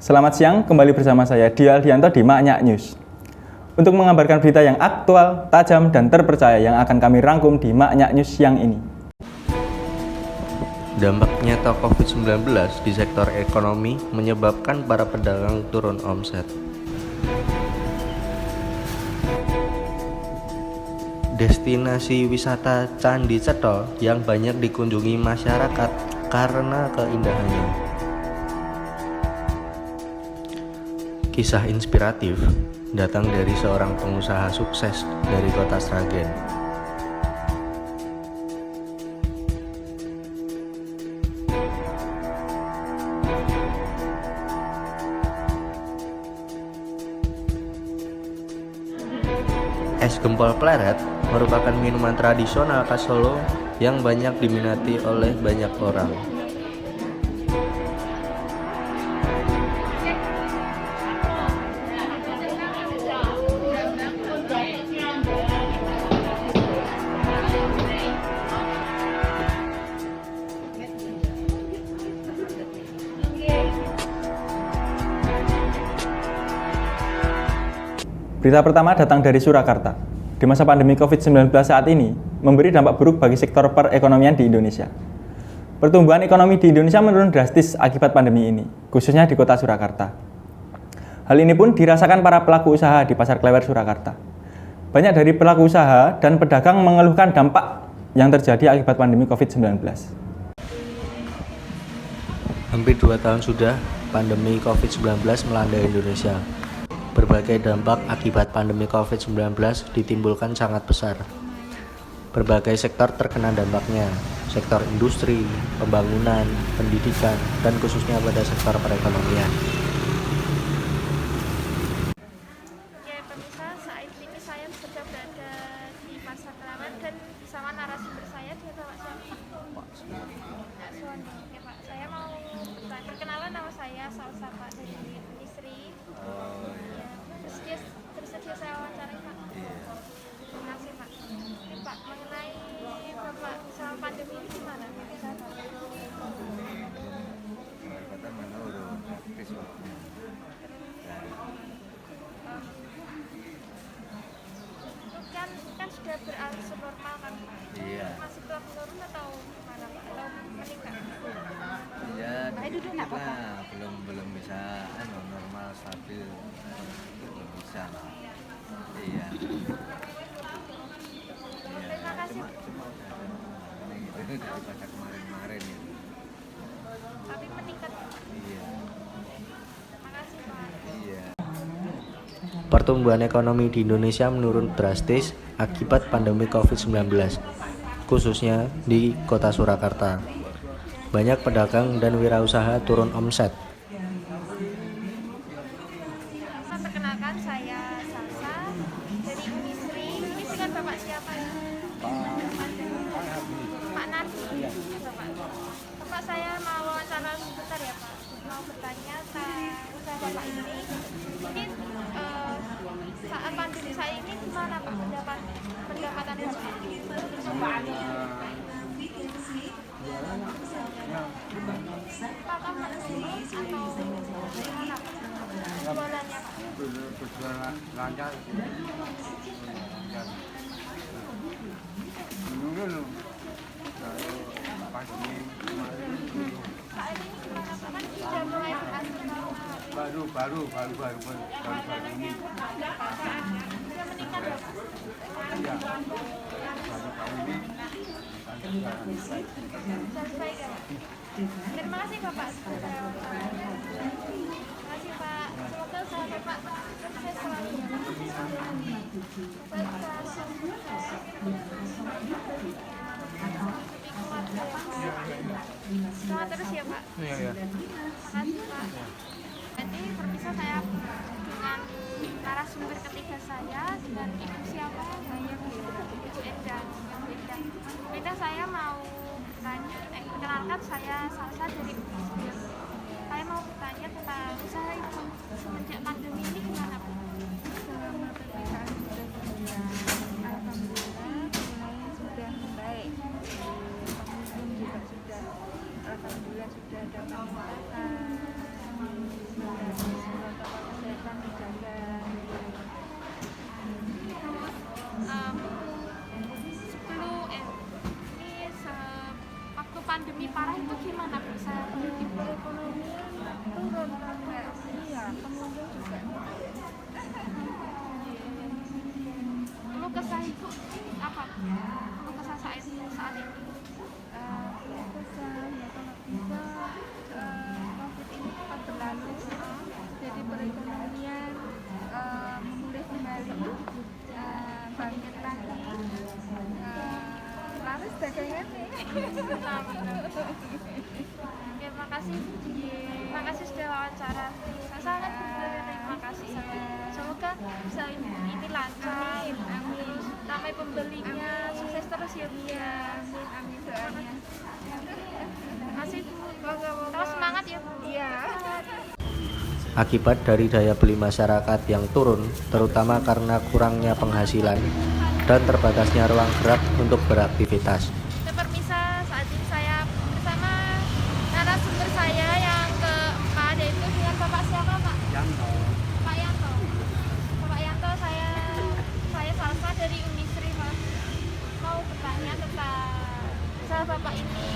Selamat siang, kembali bersama saya Dial Dianto di Maknyak News. Untuk mengabarkan berita yang aktual, tajam, dan terpercaya yang akan kami rangkum di Maknyak News siang ini. Dampak nyata COVID-19 di sektor ekonomi menyebabkan para pedagang turun omset. Destinasi wisata Candi Cetho yang banyak dikunjungi masyarakat karena keindahannya. Kisah inspiratif datang dari seorang pengusaha sukses dari kota Sragen. Es gempol pleret merupakan minuman tradisional khas Solo yang banyak diminati oleh banyak orang. Berita pertama datang dari Surakarta. Di masa pandemi COVID-19 saat ini, memberi dampak buruk bagi sektor perekonomian di Indonesia. Pertumbuhan ekonomi di Indonesia menurun drastis akibat pandemi ini, khususnya di kota Surakarta. Hal ini pun dirasakan para pelaku usaha di Pasar Klewer Surakarta. Banyak dari pelaku usaha dan pedagang mengeluhkan dampak yang terjadi akibat pandemi COVID-19. Hampir 2 tahun sudah pandemi COVID-19 melanda Indonesia. Berbagai dampak akibat pandemi COVID-19 ditimbulkan sangat besar. Berbagai sektor terkena dampaknya, sektor industri, pembangunan, pendidikan, dan khususnya pada sektor perekonomian. Ya, pemirsa, saat ini saya sudah berada di Pasar Klewer dan bersama narasumber saya di Bapak siapa? Pak Suwondo. Oke Pak, saya mau perkenalan, nama saya Salsa Pak dari Unisri. Ya, bersedia saya wawancarai Pak. Terima kasih Pak. Oke Pak, mengenai Bapak selama pandemi ini gimana Pak? Kan sudah berangsur normal kan Pak? Iya. Masih belum menurun atau gimana Pak? Atau meningkat? Ya, Nah, belum bisa normal stabil, belum bisa. Iya. Terima kasih. Cuma ini daripada kemarin itu. Tapi meningkat. Iya. Terima kasih Pak. Iya. Pertumbuhan ekonomi di Indonesia menurun drastis akibat pandemi COVID-19, khususnya di kota Surakarta. Banyak pedagang dan wirausaha turun omset. Perkenalkan, saya Salsa dari Unisri. Ini dengan Bapak siapa ya? Pak Nardi. Ya, Bapak. Bapak, saya mau wawancara sebentar ya Pak. Mau bertanya tentang usaha Bapak ini. Ini saat pandemi saya ini gimana Pak pendapatan Bapak? Apakah menurun atau gimana Pak? Jualannya Pak? Berjualan lancar. Menurun. Kalau pagi kemarin Saat ini gimana Pak? Kan sudah mulai berangsur normal. baru ini. Sudah meningkat ya Pak? Iya. Baru kali ini Selesai ya Pak? Terima kasih Bapak. Terima kasih Pak. Semoga usaha Bapak sukses selalu. Semangat terus ya Pak. Iya. Terima kasih Pak. Jadi perpisah saya dengan narasumber ketiga saya dengan Ibu siapa? Saya Ibu Endah. Beda saya mau bertanya, perkenalkan saya Salsa dari Unisri. Saya mau bertanya tentang usaha Ibu semenjak pandemi ini gimana Pak? Selama PPKM sudah berjalan, alhamdulillah mulai sudah membaik. Pengunjung juga sudah, alhamdulillah sudah ada peningkatan. saat ini? Keluh kesah ya kalau bisa COVID ini cepat berlalu, jadi perekonomian memulih kembali, bangkit lagi, laris dagangannya. Oke, makasih. Makasih sudah wawancara. Saya sangat berterima kasih. Semoga bisa ini lancar. Terus ramai pembelinya, sukses terus ya Bu. Iya, amin doanya. Makasih Bu. Terus semangat ya Bu. Iya. Akibat dari daya beli masyarakat yang turun, terutama karena kurangnya penghasilan dan terbatasnya ruang gerak untuk beraktivitas. Permisa, saat ini saya bersama narasumber saya yang keempat, yaitu dengan Bapak siapa Pak? Yanto. Pak Yanto. Bapak Yanto, saya Salsa dari Unisri Mas. Mau bertanya tentang usaha Bapak ini.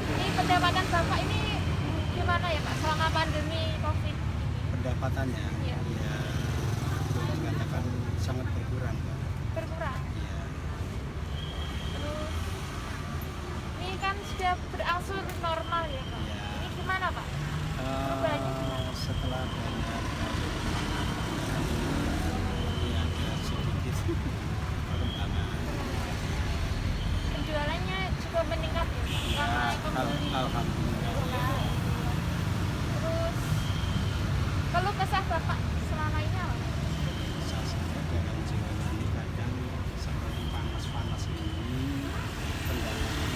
Ini pendapatan Bapak ini gimana ya Pak selama pandemi COVID? Pendapatannya Iya. ya boleh dikatakan sangat berkurang, Pak. Berkurang. Terus ini kan sudah berangsur normal ya Pak. Iya. Ini gimana Pak? Perubahannya gimana? Setelah adanya ini ada sedikit pengembangan. Penjualannya cukup meningkat ya Pak? Ramai pembeli. Alhamdulillah. Terus kalau kesah Bapak selama ini apa? Saya dengan jiwa ini kadang seperti panas-panas ini pendapatan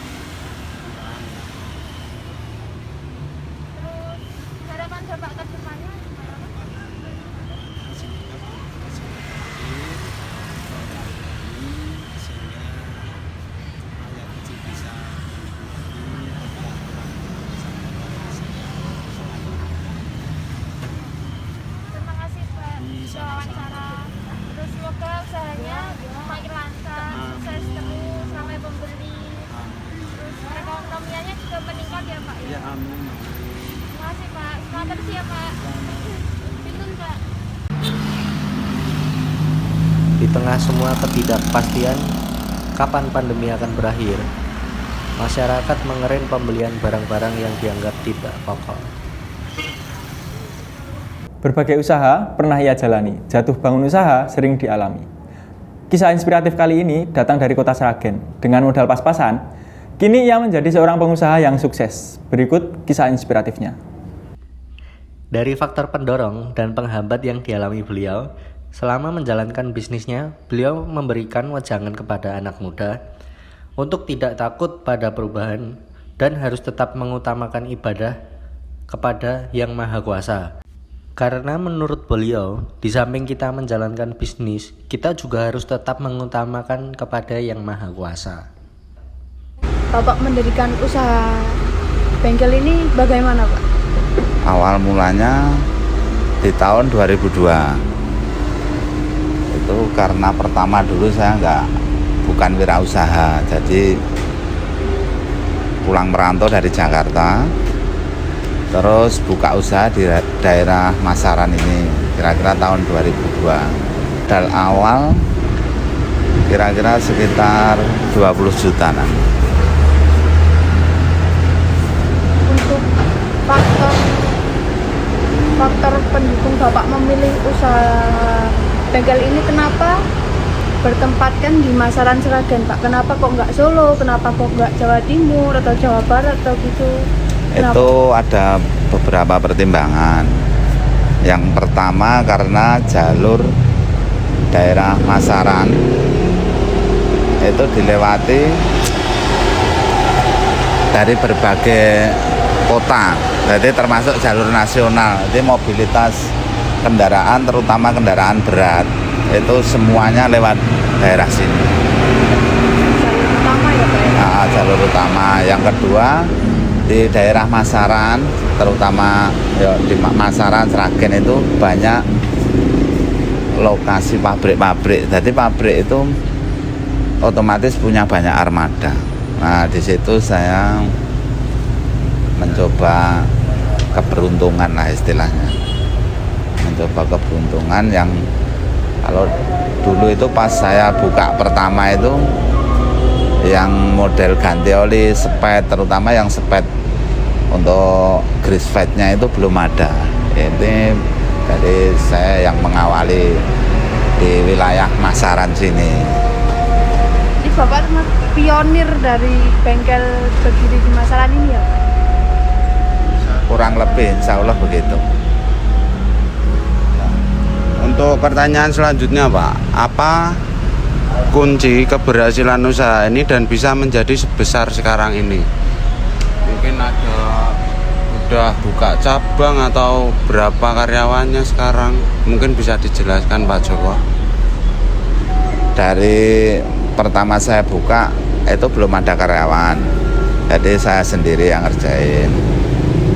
kurang. Terus harapan Bapak ke depannya gimana Pak? Sehingga sehingga rakyat kecil bisa Terima kasih Pak sudah wawancara. Terus semoga usahanya semakin lancar, sukses terus, ramai pembeli. Terus perekonomiannya juga meningkat ya Pak ya? ya amin. Terima kasih Pak. Semangat terus ya Pak. Pinun Pak. Di tengah semua ketidakpastian kapan pandemi akan berakhir, masyarakat mengerem pembelian barang-barang yang dianggap tidak pokok. Berbagai usaha pernah ia jalani, jatuh bangun usaha sering dialami. Kisah inspiratif kali ini datang dari kota Sragen. Dengan modal pas-pasan, kini ia menjadi seorang pengusaha yang sukses. Berikut kisah inspiratifnya. Dari faktor pendorong dan penghambat yang dialami beliau, selama menjalankan bisnisnya, beliau memberikan wejangan kepada anak muda untuk tidak takut pada perubahan dan harus tetap mengutamakan ibadah kepada Yang Maha Kuasa. Karena menurut beliau, di samping kita menjalankan bisnis, kita juga harus tetap mengutamakan kepada Yang Maha Kuasa. Bapak mendirikan usaha bengkel ini bagaimana Pak? Awal mulanya di tahun 2002. Itu karena pertama dulu saya bukan wirausaha, jadi pulang merantau dari Jakarta, terus buka usaha di daerah Masaran ini, kira-kira tahun 2002. Modal awal kira-kira sekitar 20 jutaan. Untuk faktor pendukung Bapak memilih usaha bengkel ini kenapa bertempatkan di Masaran Sragen Pak? Kenapa kok nggak Solo? Kenapa kok nggak Jawa Timur atau Jawa Barat atau gitu? Kenapa? Itu ada beberapa pertimbangan. Yang pertama karena jalur daerah Masaran itu dilewati dari berbagai kota, jadi termasuk jalur nasional. Jadi mobilitas kendaraan, terutama kendaraan berat, itu semuanya lewat daerah sini. Jalur utama ya Pak? Nah, jalur utama. Yang kedua di daerah Masaran, terutama ya, di Masaran Sragen itu banyak lokasi pabrik-pabrik. Jadi pabrik itu otomatis punya banyak armada. Nah, di situ saya mencoba keberuntungan lah istilahnya. Mencoba keberuntungan yang kalau dulu itu pas saya buka pertama itu Yang model ganti oli spet, terutama yang spet untuk grease fade-nya itu belum ada. Ini dari saya yang mengawali di wilayah Masaran sini. Ini Bapak pionir dari bengkel berdiri di Masaran ini ya Pak? Kurang lebih insya Allah begitu. Untuk pertanyaan selanjutnya Pak, apa kunci keberhasilan usaha ini dan bisa menjadi sebesar sekarang ini? Mungkin udah buka cabang atau berapa karyawannya sekarang? Mungkin bisa dijelaskan Pak Joko. Dari pertama saya buka itu belum ada karyawan, jadi saya sendiri yang ngerjain.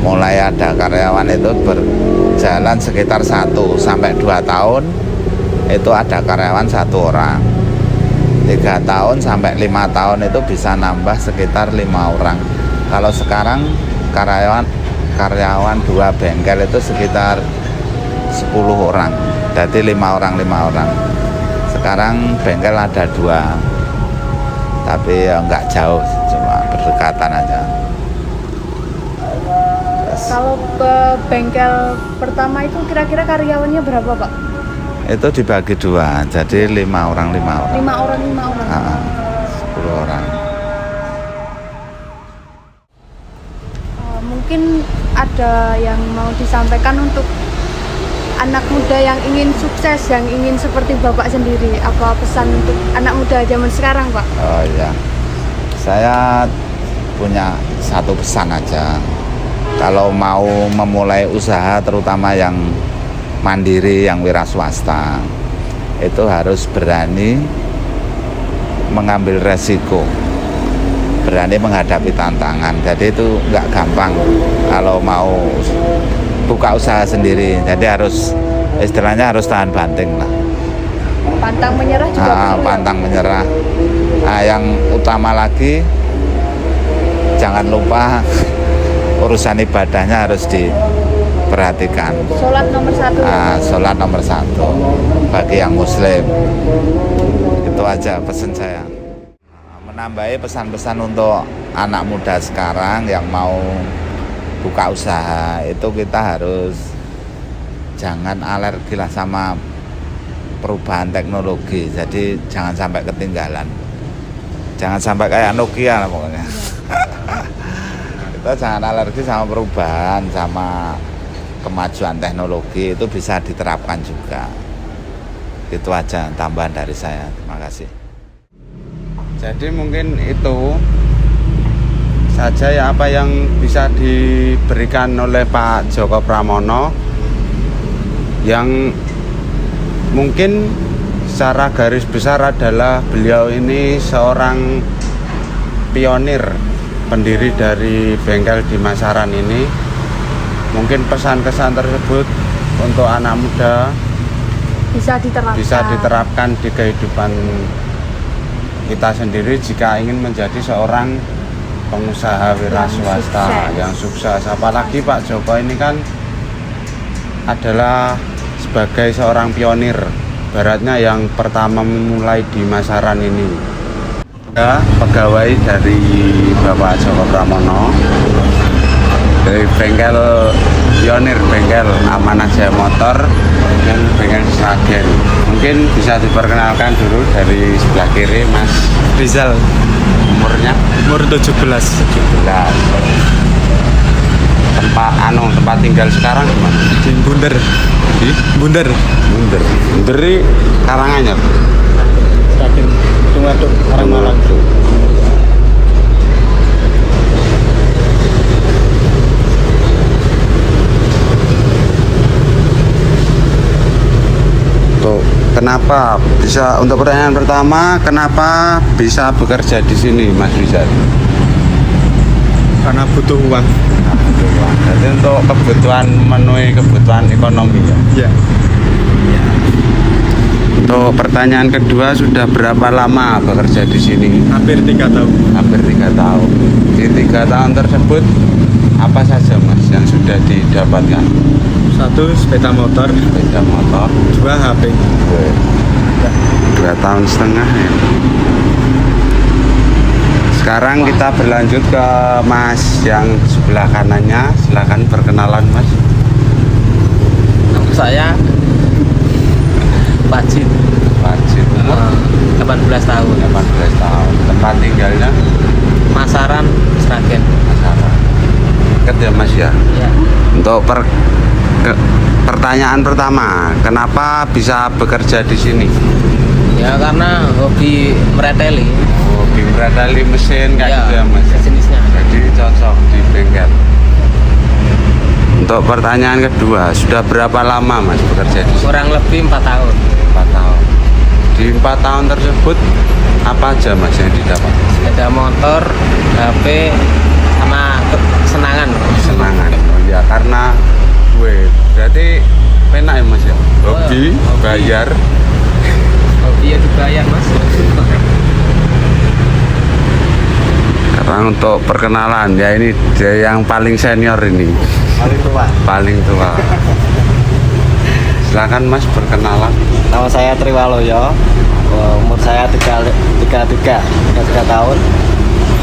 Mulai ada karyawan itu berjalan sekitar 1 sampai 2 tahun, itu ada karyawan 1 orang. 3 tahun sampai 5 tahun itu bisa nambah sekitar 5 orang. Kalau sekarang karyawan 2 bengkel itu sekitar 10 orang, jadi 5 orang. Sekarang bengkel ada 2, tapi nggak jauh, cuma berdekatan aja. Kalau ke bengkel pertama itu kira-kira karyawannya berapa Pak? Itu dibagi 2, jadi 5 orang. 5 orang. 10 orang. Mungkin ada yang mau disampaikan untuk anak muda yang ingin sukses, yang ingin seperti Bapak sendiri. Apa pesan untuk anak muda zaman sekarang Pak? Oh iya, saya punya satu pesan aja. Kalau mau memulai usaha, terutama yang mandiri, yang wira swasta, itu harus berani mengambil resiko, berani menghadapi tantangan. Jadi itu nggak gampang kalau mau buka usaha sendiri. Jadi harus, istilahnya harus tahan banting lah. Pantang menyerah juga perlu. Pantang menyerah. Yang utama lagi, jangan lupa urusan ibadahnya harus diperhatikan. Sholat nomor 1. Sholat nomor 1 bagi yang muslim. Itu aja pesan saya. Menambahi pesan-pesan untuk anak muda sekarang yang mau buka usaha, itu kita harus jangan alergi lah sama perubahan teknologi. Jadi jangan sampai ketinggalan, jangan sampai kayak Nokia lah pokoknya. Kita jangan alergi sama perubahan, sama kemajuan teknologi, itu bisa diterapkan juga. Itu aja tambahan dari saya. Terima kasih. Jadi mungkin itu saja ya apa yang bisa diberikan oleh Pak Joko Pramono, yang mungkin secara garis besar adalah beliau ini seorang pionir, pendiri dari bengkel di Masaran ini. Mungkin pesan-kesan tersebut untuk anak muda bisa diterapkan di kehidupan kita sendiri jika ingin menjadi seorang pengusaha wira swasta yang sukses. Apalagi Pak Joko ini kan adalah sebagai seorang pionir, baratnya yang pertama memulai di Masaran ini. Pegawai dari Bapak Joko Pramono dari bengkel pionir, bengkel Amanah Jaya Motor dan bengkel Sragen. Mungkin bisa diperkenalkan dulu dari sebelah kiri, Mas Rizal, umurnya umur 17. Tempat tinggal sekarang gimana? Di Bunder. Di Bunder. Bunderi Karanganyar. Sragen. Tungaduk orang Malang. Kenapa bisa, untuk pertanyaan pertama, kenapa bisa bekerja di sini, Mas Rizal? Karena butuh uang. Jadi untuk kebutuhan, memenuhi kebutuhan ekonomi ya? Iya. Untuk pertanyaan kedua, sudah berapa lama bekerja di sini? Hampir 3 tahun. Hampir 3 tahun. Di 3 tahun tersebut, apa saja Mas yang sudah didapatkan? 1 sepeda motor, 2 HP. 2 tahun setengah ya. Sekarang kita berlanjut ke Mas yang sebelah kanannya. Silakan perkenalan Mas. Nama saya Wajid, Wajid, umur 18 tahun, 18 tahun. Tempat tinggalnya Masaran, Sragen. Masalah. Dekat ya Mas ya. Ya. Untuk pertanyaan pertama, kenapa bisa bekerja di sini? Ya karena hobi mereteli. Hobi mereteli mesin kayak gitu ya Mas. Jenisnya. Jadi cocok di bengkel. Untuk pertanyaan kedua, sudah berapa lama Mas bekerja di sini? Kurang lebih 4 tahun. 4 tahun. Di 4 tahun tersebut apa aja Mas yang didapat? Sepeda motor, HP, sama kesenangan. Kesenangan. Oh ya, karena gue berarti penak ya Mas ya. Hobi, bayar. Hobi ya dibayar Mas. Sekarang untuk perkenalan ya, ini dia yang paling senior ini. Paling tua. Paling tua. Silakan Mas perkenalan. Nama saya Triwaloyo. Umur saya 33 tahun.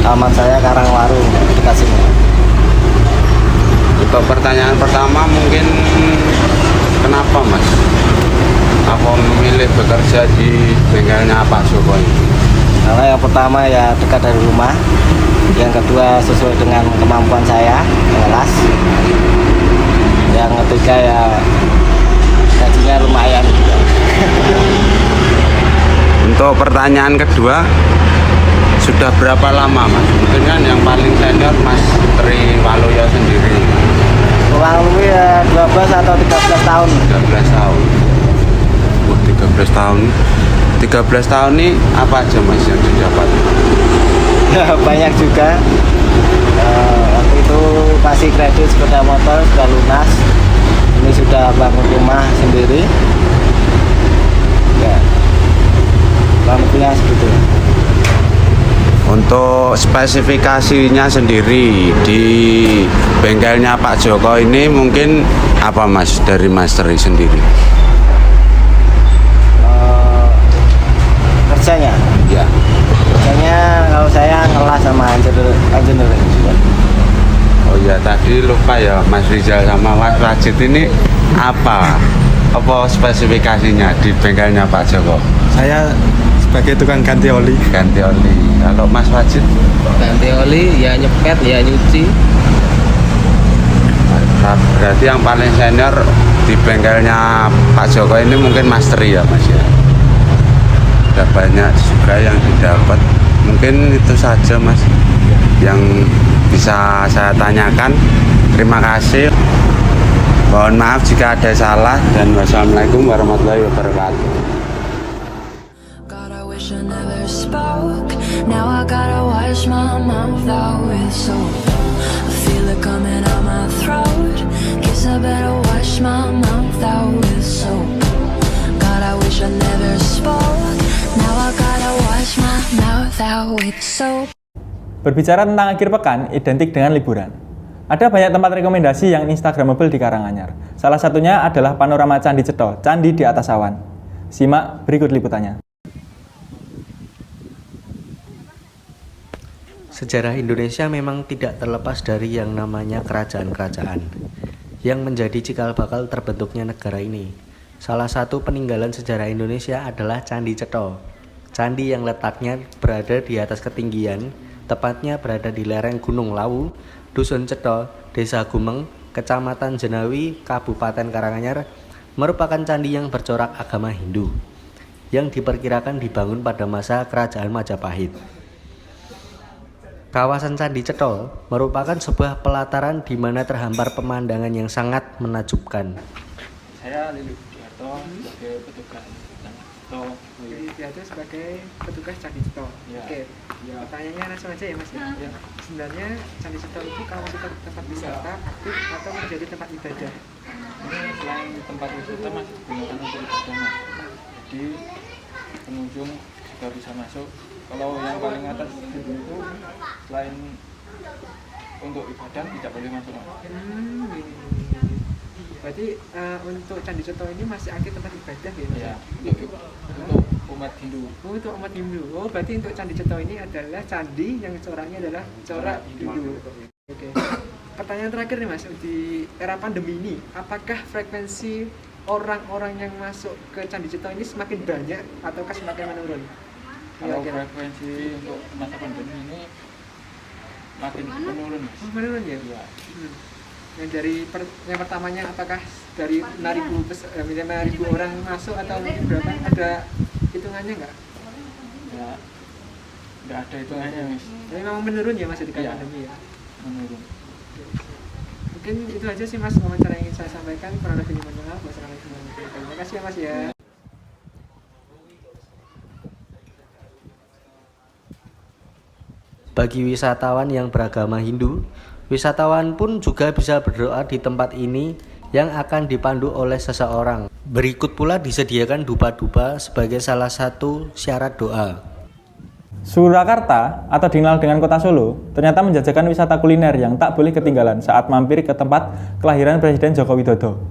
Alamat saya Karangwaru, dekat sini. Untuk pertanyaan pertama mungkin kenapa Mas? Apa memilih bekerja di bengkelnya Pak Joko ini? Karena yang pertama ya dekat dari rumah. Yang kedua sesuai dengan kemampuan saya, kelas. Yang ketiga ya gajinya lumayan juga. Untuk pertanyaan kedua, sudah berapa lama Mas? Mungkin kan yang paling senior Mas Triwaloyo sendiri. Kurang lebih ya 12 atau 13 tahun. 13 tahun. Wah, 13 tahun. 13 tahun ini apa aja Mas yang didapat? Banyak juga. Waktu itu kasih kredit sepeda motor sudah lunas. Ini sudah bangun rumah sendiri. Ya, kurang lebihnya segitu. Untuk spesifikasinya sendiri di bengkelnya Pak Joko ini mungkin apa Mas dari Mas Tri sendiri? Kerjanya? Ya. Kerjanya kalau saya ngelas sama engineering. Oh ya, tadi lupa ya Mas Rizal sama Mas Wajid ini apa spesifikasinya di bengkelnya Pak Joko? Saya sebagai tukang ganti oli. Ganti oli. Kalau Mas Wajid? Ganti oli, ya nyepet, ya nyuci. Nah, berarti yang paling senior di bengkelnya Pak Joko ini mungkin Mas Tri ya Mas ya. Sudah banyak juga yang didapat. Mungkin itu saja Mas yang bisa saya tanyakan. Terima kasih. Mohon maaf jika ada salah dan wassalamualaikum warahmatullahi wabarakatuh. God, I wish I never spoke. Now I gotta wash my mouth out with soap. I feel it coming out my throat. Guess I better wash my mouth out with soap. God, I wish I never spoke. Now I gotta wash my mouth out with soap. Berbicara tentang akhir pekan, identik dengan liburan. Ada banyak tempat rekomendasi yang instagramable di Karanganyar. Salah satunya adalah panorama Candi Cetho, Candi di Atas Awan. Simak berikut liputannya. Sejarah Indonesia memang tidak terlepas dari yang namanya kerajaan-kerajaan yang menjadi cikal bakal terbentuknya negara ini. Salah satu peninggalan sejarah Indonesia adalah Candi Cetho. Candi yang letaknya berada di atas ketinggian, tepatnya berada di lereng Gunung Lawu, Dusun Cetho, Desa Gumeng, Kecamatan Jenawi, Kabupaten Karanganyar, merupakan candi yang bercorak agama Hindu yang diperkirakan dibangun pada masa Kerajaan Majapahit. Kawasan Candi Cetho merupakan sebuah pelataran di mana terhampar pemandangan yang sangat menakjubkan. Saya Lili Budiarto sebagai petugas Candi Cetho. Lili Budiarto sebagai petugas Candi Cetho. Ya. Oke. Ya. Pertanyaannya langsung aja ya Mas. Ya. Sebenarnya Candi Cetho itu kawasan tempat wisata aktif atau menjadi tempat ibadah? Ini selain tempat wisata masih digunakan untuk ibadah Mas. Jadi pengunjung juga bisa masuk. Kalau yang paling atas itu selain untuk ibadah tidak boleh masuk Mas. Berarti untuk Candi Cetho ini masih aktif tempat ibadah ya Mas? Ya, untuk Umat Hindu. Oh, itu umat Hindu. Oh, berarti untuk Candi Ceto ini adalah candi yang coraknya adalah corak Hindu. Oke. Pertanyaan terakhir nih Mas, di era pandemi ini, apakah frekuensi orang-orang yang masuk ke Candi Ceto ini semakin banyak ataukah semakin menurun? Kalau frekuensi untuk masa pandemi ini makin menurun. Oh, menurun ya? Yang dari yang pertamanya apakah dari 5.000 orang masuk atau mungkin berapa? Ada hitungannya nggak? Ya, nggak ada hitungannya Mas. Tapi memang menurun ya Mas ketika pandemi ya? Menurun. Mungkin itu aja sih Mas wawancara yang ingin saya sampaikan. Kurang lebih mohon maaf. Wassalamualaikum warahmatullahi wabarakatuh. Terima kasih ya Mas ya. Bagi wisatawan yang beragama Hindu, wisatawan pun juga bisa berdoa di tempat ini yang akan dipandu oleh seseorang. Berikut pula disediakan dupa-dupa sebagai salah satu syarat doa. Surakarta atau dikenal dengan Kota Solo ternyata menjajakan wisata kuliner yang tak boleh ketinggalan saat mampir ke tempat kelahiran Presiden Joko Widodo.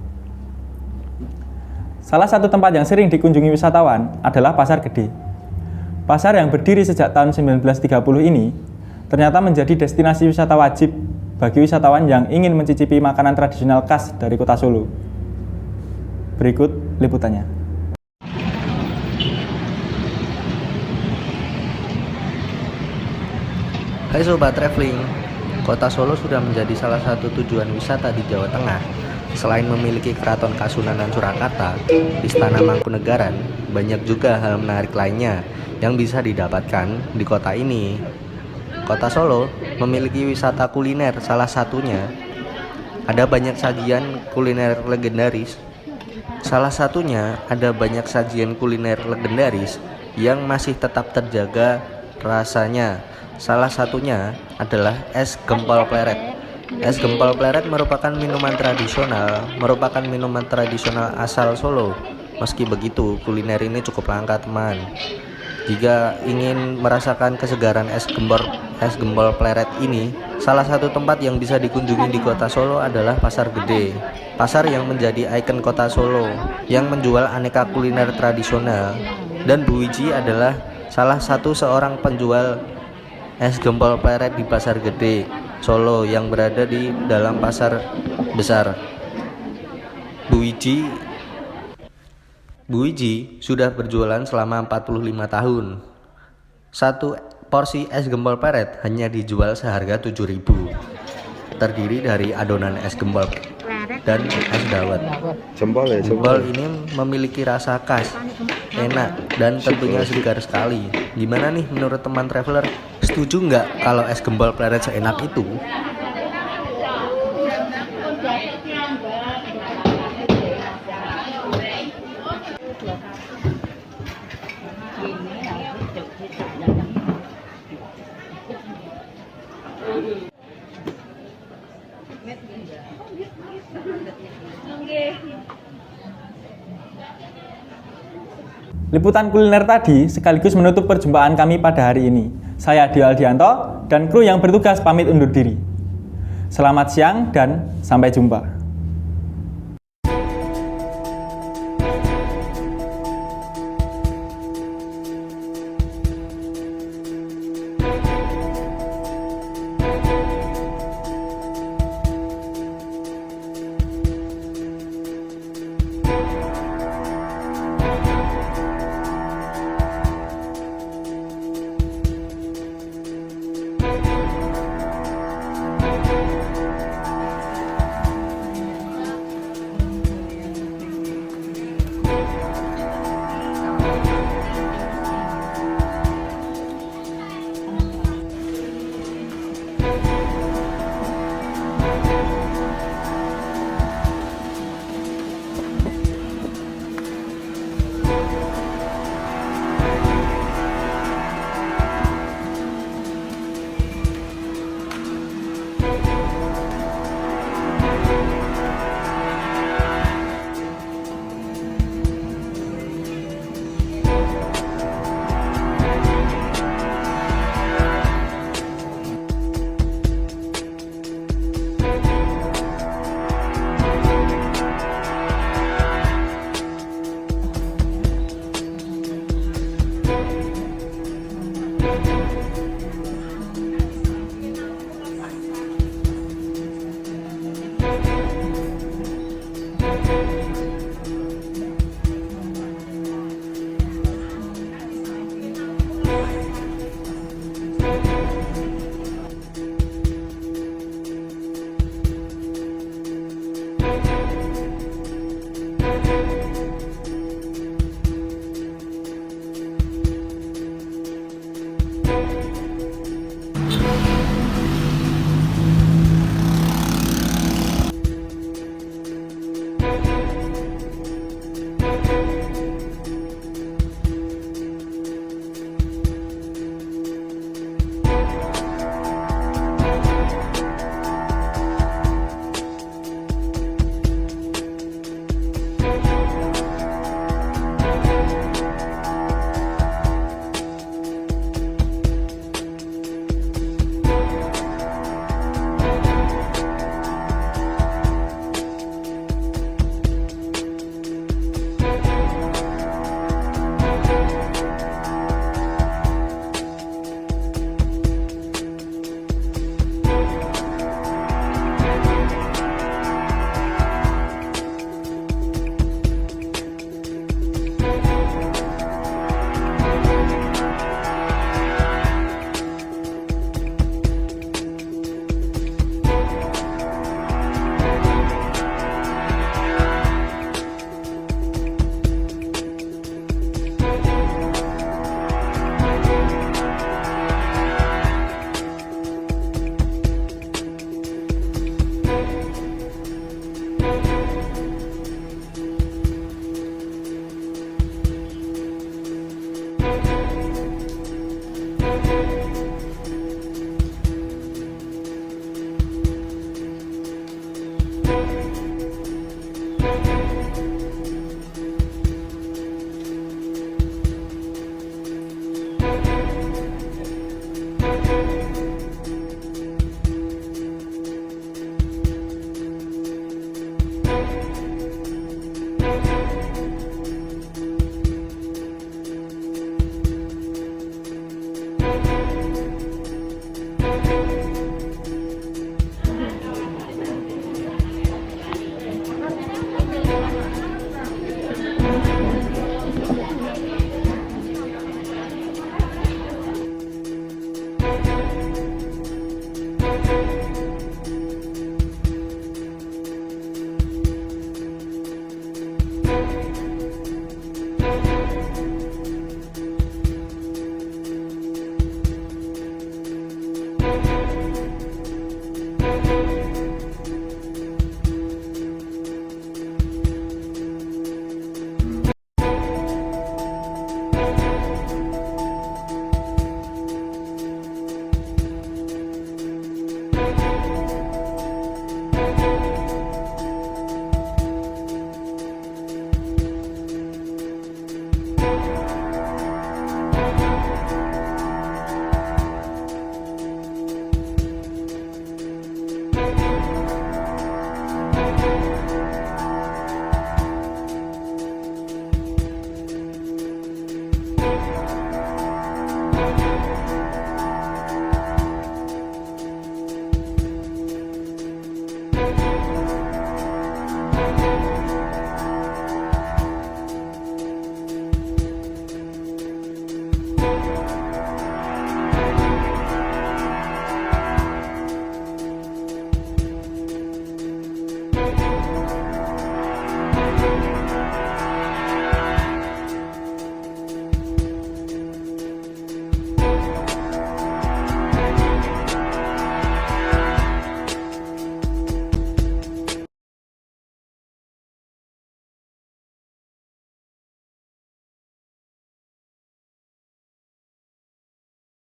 Salah satu tempat yang sering dikunjungi wisatawan adalah Pasar Gede. Pasar yang berdiri sejak tahun 1930 ini ternyata menjadi destinasi wisata wajib bagi wisatawan yang ingin mencicipi makanan tradisional khas dari Kota Solo. Berikut liputannya. Hai Sobat Traveling, Kota Solo sudah menjadi salah satu tujuan wisata di Jawa Tengah. Selain memiliki Keraton Kasunanan Surakarta, Istana Mangkunegaran, banyak juga hal menarik lainnya yang bisa didapatkan di kota ini. Kota Solo memiliki wisata kuliner, salah satunya ada banyak sajian kuliner legendaris. Salah satunya ada banyak sajian kuliner legendaris yang masih tetap terjaga rasanya. Salah satunya adalah es gempol pleret. Es gempol pleret merupakan minuman tradisional asal Solo. Meski begitu, kuliner ini cukup langka, teman. Jika ingin merasakan kesegaran es gempol pleret ini, salah satu tempat yang bisa dikunjungi di Kota Solo adalah Pasar Gede. Pasar yang menjadi ikon Kota Solo, yang menjual aneka kuliner tradisional. Dan Bu Wiji adalah salah satu seorang penjual es gempol pleret di Pasar Gede, Solo yang berada di dalam pasar besar. Bu Wiji sudah berjualan selama 45 tahun. Satu porsi es gempol pleret hanya dijual seharga 7.000. Terdiri dari adonan es gempol dan es dawet. Jempol ini memiliki rasa khas, enak, dan tentunya segar sekali. Gimana nih menurut teman traveler? Setuju nggak kalau es gempol pleret seenak itu? Liputan kuliner tadi sekaligus menutup perjumpaan kami pada hari ini. Saya Dio Aldianto dan kru yang bertugas pamit undur diri. Selamat siang dan sampai jumpa.